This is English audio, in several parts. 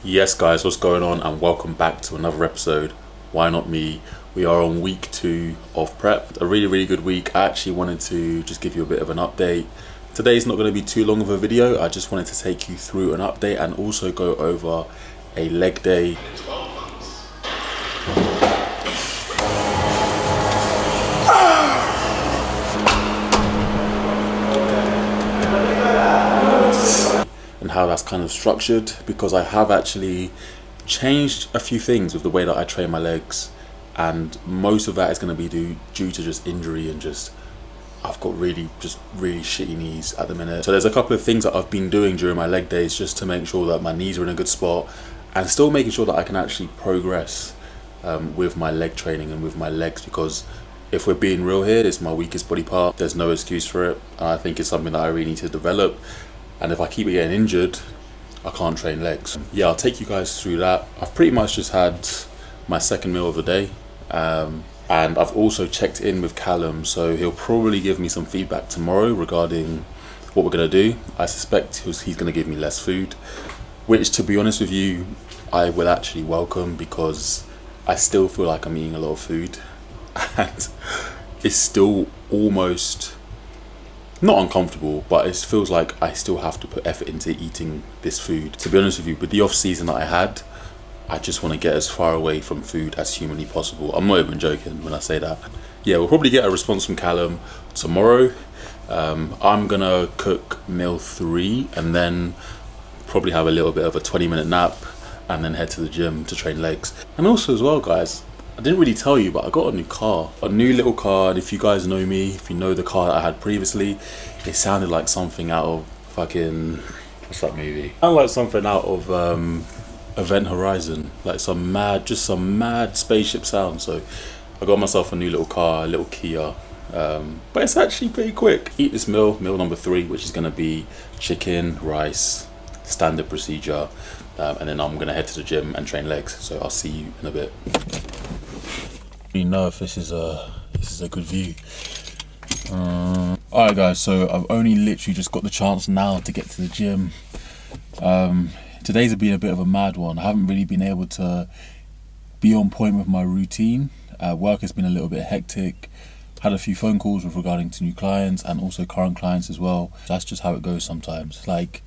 Yes, guys, what's going on? And welcome back to another episode. Why not me? We are on week 2 of prep. A really good week. I actually wanted to just give you a bit of an update. Today's not going to be too long of a video. I just wanted to take you through an update and also go over a leg day. And how that's kind of structured, because I have actually changed a few things with the way that I train my legs, and most of that is going to be due to just injury and just I've got really shitty knees at the minute. So there's a couple of things that I've been doing during my leg days just to make sure that my knees are in a good spot and still making sure that I can actually progress with my leg training and with my legs, because if we're being real here, it's my weakest body part. There's no excuse for it, and I think it's something that I really need to develop. And if I keep getting injured, I can't train legs. Yeah, I'll take you guys through that. I've pretty much just had my second meal of the day. And I've also checked in with Callum, so he'll probably give me some feedback tomorrow regarding what we're going to do. I suspect he's going to give me less food, which, to be honest with you, I will actually welcome, because I still feel like I'm eating a lot of food. And it's still almost not uncomfortable, but it feels like I still have to put effort into eating this food. To be honest with you, with the off season that I had, I just want to get as far away from food as humanly possible. I'm not even joking when I say that. Yeah, we'll probably get a response from Callum tomorrow. I'm gonna cook meal 3 and then probably have a little bit of a 20-minute nap and then head to the gym to train legs. And also as well, guys, I didn't really tell you, but I got a new car. A new little car, and if you guys know me, if you know the car that I had previously, it sounded like something out of fucking... what's that movie? Sounded like something out of Event Horizon. Like some mad spaceship sound. So I got myself a new little car, a little Kia. But it's actually pretty quick. Eat this meal number 3, which is gonna be chicken, rice, standard procedure. And then I'm gonna head to the gym and train legs. So I'll see you in a bit. You know if this is a good view. Alright guys, so I've only literally just got the chance now to get to the gym. Today's been a bit of a mad one. I haven't really been able to be on point with my routine. Work has been a little bit hectic. Had a few phone calls with regarding to new clients and also current clients as well. That's just how it goes sometimes. Like,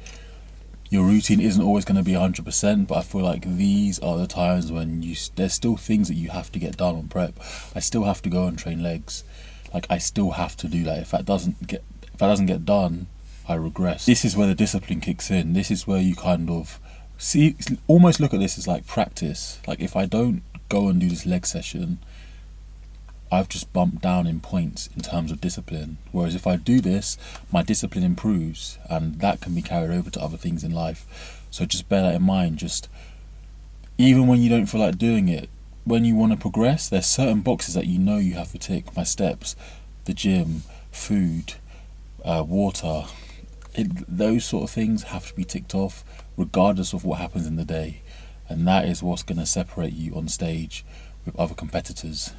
your routine isn't always going to be 100%, but I feel like these are the times when there's still things that you have to get done on prep. I still have to go and train legs. Like, I still have to do that. If that doesn't get done, I regress. This is where the discipline kicks in. This is where you kind of almost look at this as like practice. Like, if I don't go and do this leg session, I've just bumped down in points in terms of discipline. Whereas if I do this, my discipline improves, and that can be carried over to other things in life. So just bear that in mind. Just even when you don't feel like doing it, when you want to progress, there's certain boxes that you know you have to tick. My steps, the gym, food, water, those sort of things have to be ticked off regardless of what happens in the day. And that is what's going to separate you on stage with other competitors.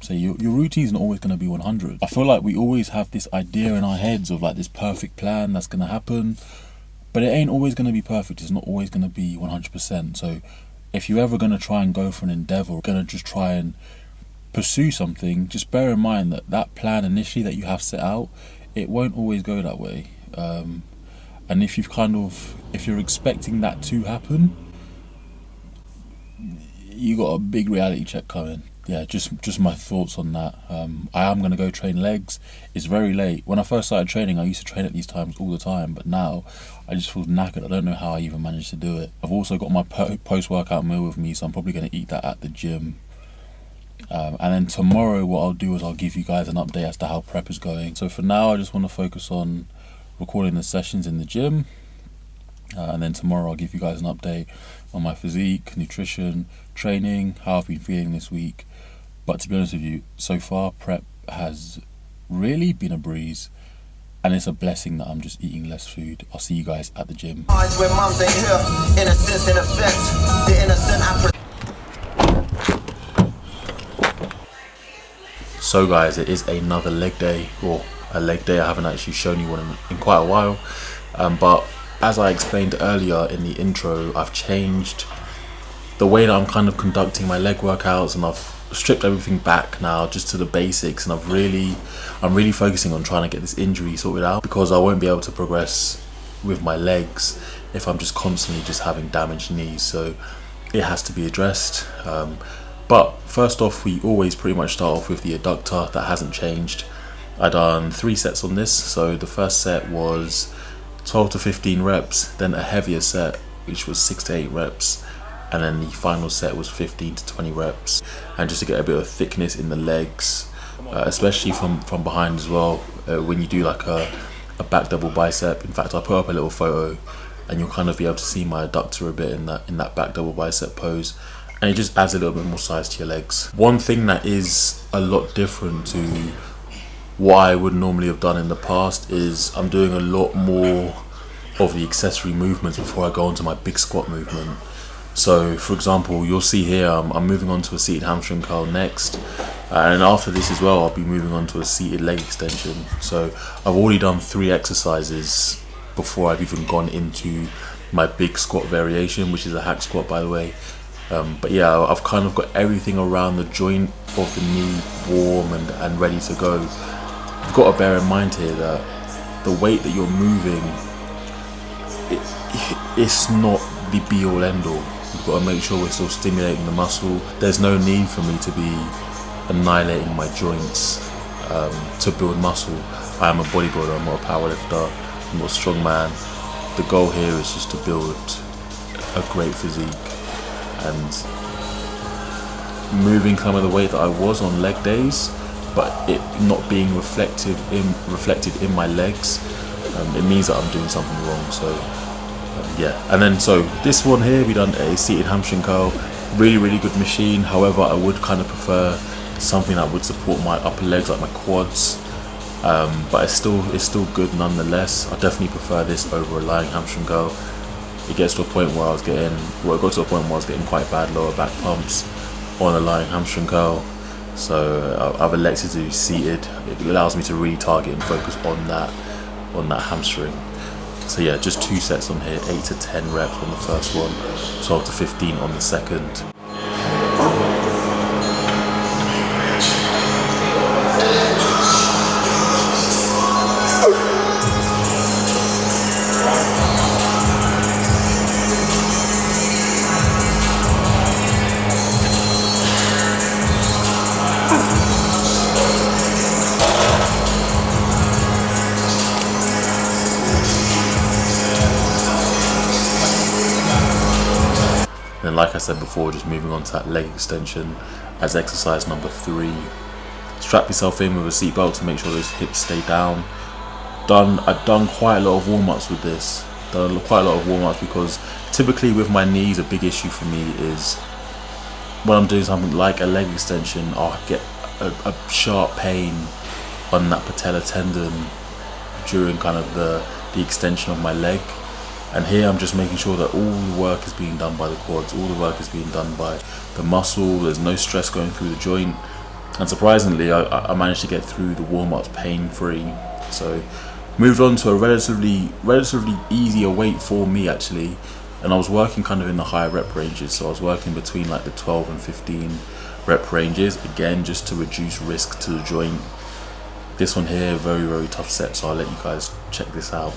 So your routine isn't always going to be 100. I feel like we always have this idea in our heads of like this perfect plan that's going to happen, but it ain't always going to be perfect. It's not always going to be 100%. So if you're ever going to try and go for an endeavor, going to just try and pursue something, just bear in mind that that plan initially that you have set out, it won't always go that way. And if you're expecting that to happen, you got a big reality check coming. Yeah, just my thoughts on that. I am going to go train legs. It's very late. When I first started training, I used to train at these times all the time, but now I just feel knackered. I don't know how I even managed to do it. I've also got my post-workout meal with me, so I'm probably going to eat that at the gym. And then tomorrow what I'll do is I'll give you guys an update as to how prep is going. So for now, I just want to focus on recording the sessions in the gym. And then tomorrow I'll give you guys an update on my physique, nutrition, training, how I've been feeling this week. But to be honest with you, so far prep has really been a breeze, and it's a blessing that I'm just eating less food. I'll see you guys at the gym. So guys, it is another leg day, or a leg day. I haven't actually shown you one in quite a while, but as I explained earlier in the intro, I've changed the way that I'm kind of conducting my leg workouts, and I've stripped everything back now just to the basics, and I'm really focusing on trying to get this injury sorted out, because I won't be able to progress with my legs if I'm just constantly just having damaged knees. So it has to be addressed. But first off, we always pretty much start off with the adductor. That hasn't changed. I done 3 sets on this. So the first set was 12 to 15 reps, then a heavier set which was 6 to 8 reps, and then the final set was 15 to 20 reps. And just to get a bit of thickness in the legs, especially from behind as well, when you do like a back double bicep. In fact, I'll put up a little photo and you'll kind of be able to see my adductor a bit in that back double bicep pose, and it just adds a little bit more size to your legs. One thing that is a lot different to what I would normally have done in the past is I'm doing a lot more of the accessory movements before I go into my big squat movement. So for example, you'll see here I'm moving on to a seated hamstring curl next, and after this as well I'll be moving on to a seated leg extension. So I've already done 3 exercises before I've even gone into my big squat variation, which is a hack squat, by the way. But yeah, I've kind of got everything around the joint of the knee warm and ready to go. You've got to bear in mind here that the weight that you're moving, it's not the be all end all. You've got to make sure we're still stimulating the muscle. There's no need for me to be annihilating my joints to build muscle. I am a bodybuilder, I'm not a powerlifter, I'm not a strong man. The goal here is just to build a great physique, and moving some of the weight that I was on leg days, but it not being reflected in my legs, it means that I'm doing something wrong. So yeah, and then so this one here, we done a seated hamstring curl, really good machine. However, I would kind of prefer something that would support my upper legs, like my quads, but it's still good nonetheless. I definitely prefer this over a lying hamstring curl. It gets to a point where I got to a point where I was getting quite bad lower back pumps on a lying hamstring curl, so I've elected to do seated. It allows me to really target and focus on that hamstring. So yeah, just 2 sets on here, 8 to 10 reps on the first one, 12 to 15 on the second. And like I said before, just moving on to that leg extension as exercise number 3. Strap yourself in with a seatbelt to make sure those hips stay down. I've done quite a lot of warm-ups with this. Because typically with my knees, a big issue for me is when I'm doing something like a leg extension, I'll get a sharp pain on that patella tendon during kind of the extension of my leg. And here I'm just making sure that all the work is being done by the quads, all the work is being done by the muscle, there's no stress going through the joint. And surprisingly, I managed to get through the warm-ups pain-free. So moved on to a relatively easier weight for me actually, and I was working kind of in the higher rep ranges. So I was working between like the 12 and 15 rep ranges, again just to reduce risk to the joint. This one here, very tough set, so I'll let you guys check this out.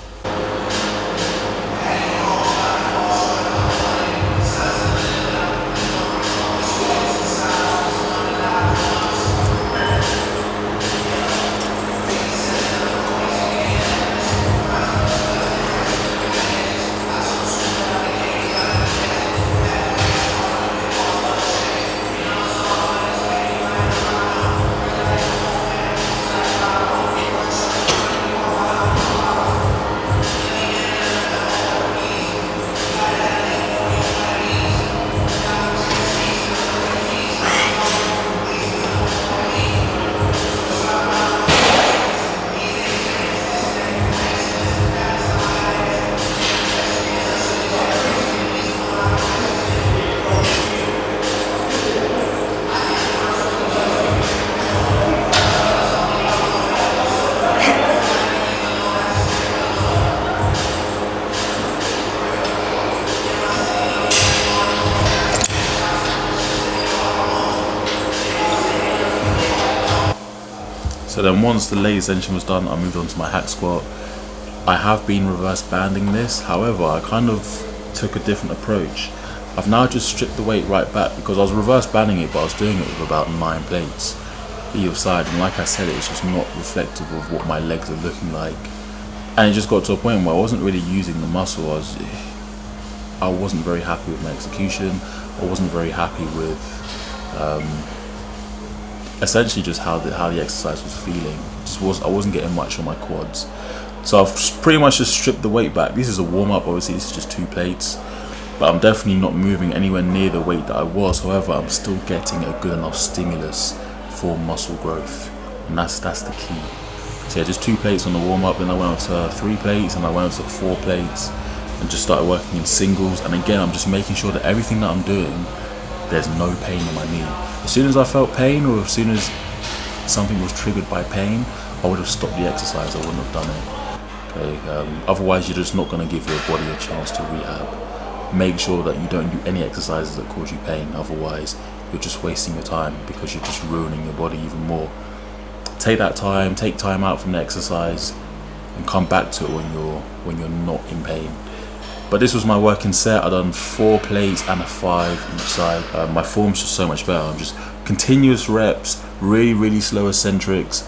So then once the leg extension was done, I moved on to my hack squat. I have been reverse banding this, however I kind of took a different approach. I've now just stripped the weight right back because I was reverse banding it, but I was doing it with about 9 plates either side, and like I said, it's just not reflective of what my legs are looking like. And it just got to a point where I wasn't really using the muscle. I wasn't very happy with my execution. I wasn't very happy with essentially just how the exercise was feeling. I wasn't getting much on my quads. So I've pretty much just stripped the weight back. This is a warm up, obviously this is just 2 plates, but I'm definitely not moving anywhere near the weight that I was. However, I'm still getting a good enough stimulus for muscle growth, and that's the key. So yeah, just 2 plates on the warm up, then I went up to 3 plates, and I went up to 4 plates, and just started working in singles. And again, I'm just making sure that everything that I'm doing, there's no pain in my knee. As soon as I felt pain, or as soon as something was triggered by pain, I would have stopped the exercise. I wouldn't have done it. Okay, otherwise you're just not going to give your body a chance to rehab. Make sure that you don't do any exercises that cause you pain, otherwise you're just wasting your time because you're just ruining your body even more. Take time out from the exercise and come back to it when you're not in pain. But this was my working set. I done 4 plates and a 5 each side. My form's just so much better. I'm just continuous reps, really slow eccentrics.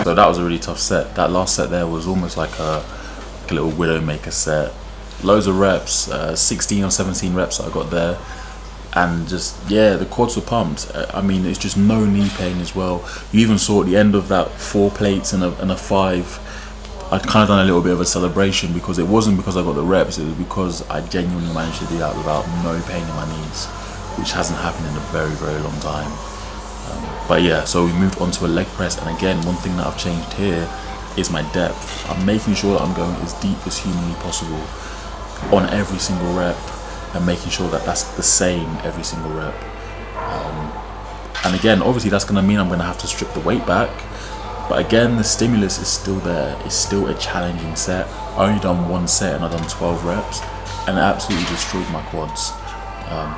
So that was a really tough set. That last set there was almost like a little Widowmaker set. Loads of reps, 16 or 17 reps that I got there. And just, yeah, the quads were pumped. I mean, it's just no knee pain as well. You even saw at the end of that 4 plates and a 5, I'd kind of done a little bit of a celebration, because it wasn't because I got the reps, it was because I genuinely managed to do that without no pain in my knees, which hasn't happened in a very, very long time. But yeah, so we moved on to a leg press, and again, one thing that I've changed here is my depth. I'm making sure that I'm going as deep as humanly possible on every single rep, and making sure that that's the same every single rep. And again, obviously that's going to mean I'm going to have to strip the weight back, but again, the stimulus is still there. It's still a challenging set. I only done one set and I've done 12 reps, and it absolutely destroyed my quads.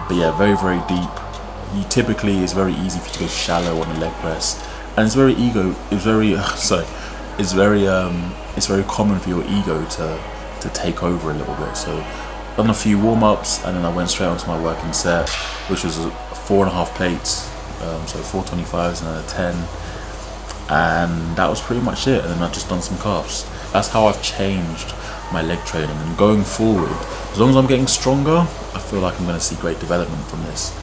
But yeah, very, very deep. Typically, it's very easy for you to go shallow on the leg press, and it's very it's very common for your ego to take over a little bit. So done a few warm-ups, and then I went straight onto my working set, which was 4.5 plates, so 425s and then a 10, and that was pretty much it. And then I've just done some calves. That's how I've changed my leg training, and going forward, as long as I'm getting stronger, I feel like I'm going to see great development from this.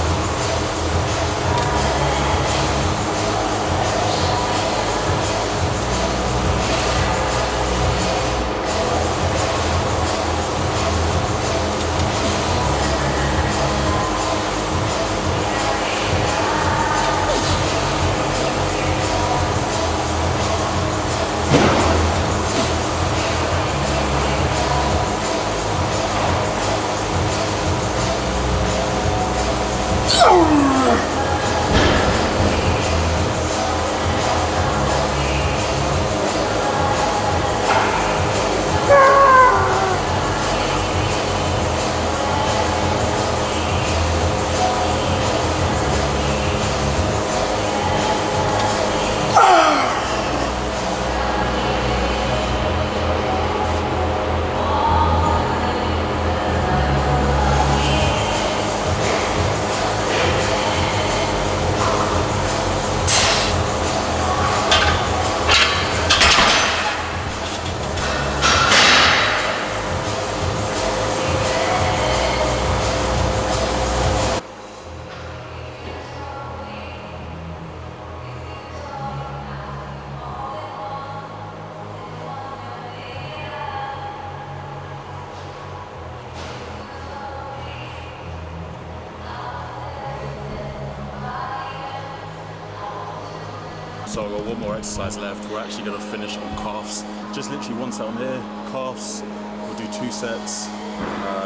So I've got one more exercise left. We're actually going to finish on calves. Just literally one set on here, calves. We'll do 2 sets,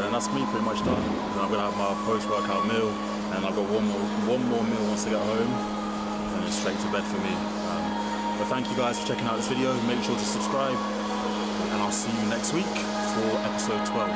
and that's me pretty much done. And I'm going to have my post-workout meal, and I've got one more meal once I get home, and then straight to bed for me. But thank you guys for checking out this video. Make sure to subscribe, and I'll see you next week for episode 12.